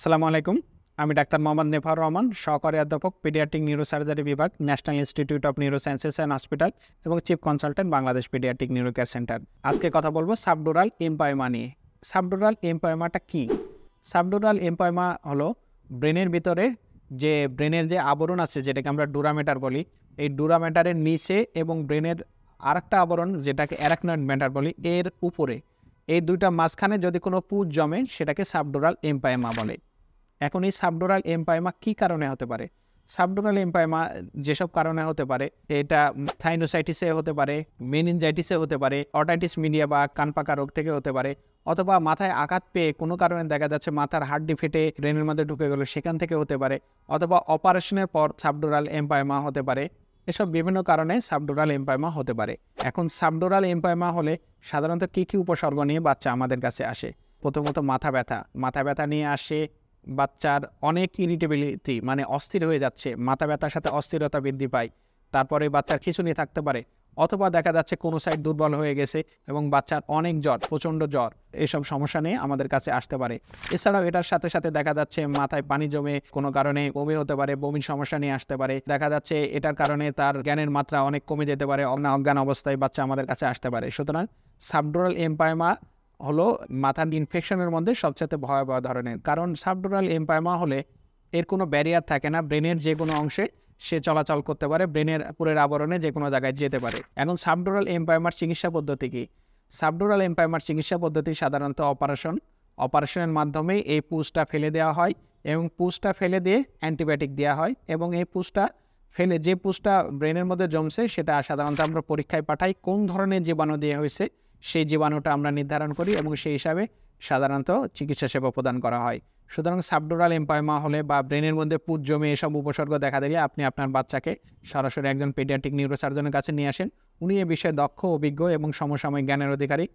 আসসালামু আলাইকুম। আমি ডাক্তার মোহাম্মদ নেফার রহমান, সহকারী অধ্যাপক পেডিয়াট্রিক নিউরোসার্জারি বিভাগ, National Institute of Neurosciences and Hospital এবং chief consultant Bangladesh pediatric neuro care center. আজকে কথা বলবো সাবডুরাল এমপাইমা নিয়ে। সাবডুরাল এমপাইমাটা কি? সাবডুরাল এমপাইমা হলো ব্রেনের ভিতরে ব্রেনের যে আবরণ আছে, যেটাকে আমরা ডুরামেটার বলি, এই ডুরামেটারের নিচে এবং ব্রেনের আরেকটা আবরণ যেটাকে অ্যারাকনয়েড ম্যাটার বলি, এর উপরে, এই দুইটা মাঝখানে যদি কোনো পুঁজ জমে সেটাকে সাবডুরাল এমপাইমা বলে। এখন এই সাবডুরাল এমপাইমা কী কারণে হতে পারে? সাবডুরাল এমপাইমা যেসব কারণে হতে পারে, এটা সাইনোসাইটিসে হতে পারে, মেনিনজাইটিসে হতে পারে, অটাইটিস মিডিয়া বা কানপাকা রোগ থেকে হতে পারে, অথবা মাথায় আঘাত পেয়ে কোনো কারণে দেখা যাচ্ছে মাথার হাড্ডি ফেটে ব্রেনের মধ্যে ঢুকে গেল, সেখান থেকে হতে পারে, অথবা অপারেশনের পর সাবডুরাল এমপাইমা হতে পারে। এসব বিভিন্ন কারণে সাবডুরাল এমপাইমা হতে পারে। এখন সাবডুরাল এমপাইমা হলে সাধারণত কী কী উপসর্গ নিয়ে বাচ্চা আমাদের কাছে আসে? প্রথমত মাথা ব্যথা নিয়ে আসে। বাচ্চার অনেক ইরিটেবিলিটি, মানে অস্থির হয়ে যাচ্ছে, মাথা ব্যথার সাথে অস্থিরতা বৃদ্ধি পায়। তারপরে বাচ্চার খিঁচুনি থাকতে পারে, অথবা দেখা যাচ্ছে কোনো সাইড দুর্বল হয়ে গেছে এবং বাচ্চার অনেক জ্বর, প্রচণ্ড জ্বর, এসব সমস্যা নিয়ে আমাদের কাছে আসতে পারে। এছাড়াও এটার সাথে সাথে দেখা যাচ্ছে মাথায় পানি জমে কোনো কারণে বমি হতে পারে, বমির সমস্যা নিয়ে আসতে পারে। দেখা যাচ্ছে এটার কারণে তার জ্ঞানের মাত্রা অনেক কমে যেতে পারে, অজ্ঞান অবস্থায় বাচ্চা আমাদের কাছে আসতে পারে। সুতরাং সাবডুরাল এমপাইমা হলো মাথার ইনফেকশনের মধ্যে সবচেয়ে ভয়াবহ ধরনের। কারণ সাবডুরাল এমপাইমা হলে এর কোনো ব্যারিয়ার থাকে না, ব্রেনের যে কোনো অংশে সে চলাচল করতে পারে, ব্রেনের পুরের আবরণে যে কোনো জায়গায় যেতে পারে। এখন সাবডুরাল এমপাইমার চিকিৎসা পদ্ধতি কী? সাবডুরাল এমপাইমার চিকিৎসা পদ্ধতি সাধারণত অপারেশনের মাধ্যমে এই পুঁজটা ফেলে দেওয়া হয় এবং পুঁজটা ফেলে দিয়ে অ্যান্টিবায়োটিক দেওয়া হয়, এবং এই পুঁজটা ফেলে যে পুঁজটা ব্রেনের মধ্যে জমছে সেটা সাধারণত আমরা পরীক্ষায় পাঠাই, কোন ধরনের জীবাণু দিয়ে হয়েছে সেই জীবাণুটা আমরা নির্ধারণ করি এবং সেই হিসাবে সাধারণত চিকিৎসা সেবা প্রদান করা হয়। সুতরাং সাবডুরাল এমপাইমা হলে বা ব্রেনের মধ্যে পুঁজ জমে এসব উপসর্গ দেখা দিলে আপনি আপনার বাচ্চাকে সরাসরি একজন পেডিয়াট্রিক নিউরোসার্জনের কাছে নিয়ে আসেন। উনি এ বিষয়ে দক্ষ, অভিজ্ঞ এবং সমসাময়িক জ্ঞানের অধিকারী।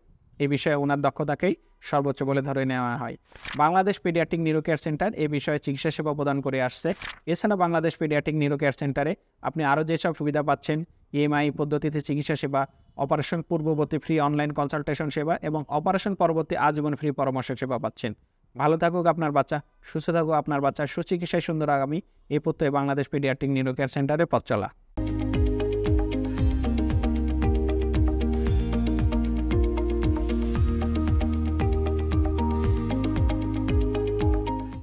এই বিষয়ে ওনার দক্ষতাকেই সর্বোচ্চ বলে ধরে নেওয়া হয়। Bangladesh pediatric neuro care center এ বিষয়ে চিকিৎসা সেবা প্রদান করে আসছে। এছাড়া বাংলাদেশ পেডিয়াট্রিক নিউরো কেয়ার সেন্টারে আপনি আরও যেসব সুবিধা পাচ্ছেন, ইএমআই পদ্ধতিতে চিকিৎসা সেবা, অপারেশন পূর্ববর্তী ফ্রি অনলাইন কনসালটেশন সেবা এবং অপারেশন পরবর্তী আজীবন ফ্রি পরামর্শ সেবা পাচ্ছেন। ভালো থাকুক আপনার বাচ্চা, সুস্থ থাকুক আপনার বাচ্চা, সুচিকিৎসায় সুন্দর আগামী, এই প্রত্যয়ে বাংলাদেশ পেডিয়াট্রিক নিউরো কেয়ার সেন্টারে পথ চলা।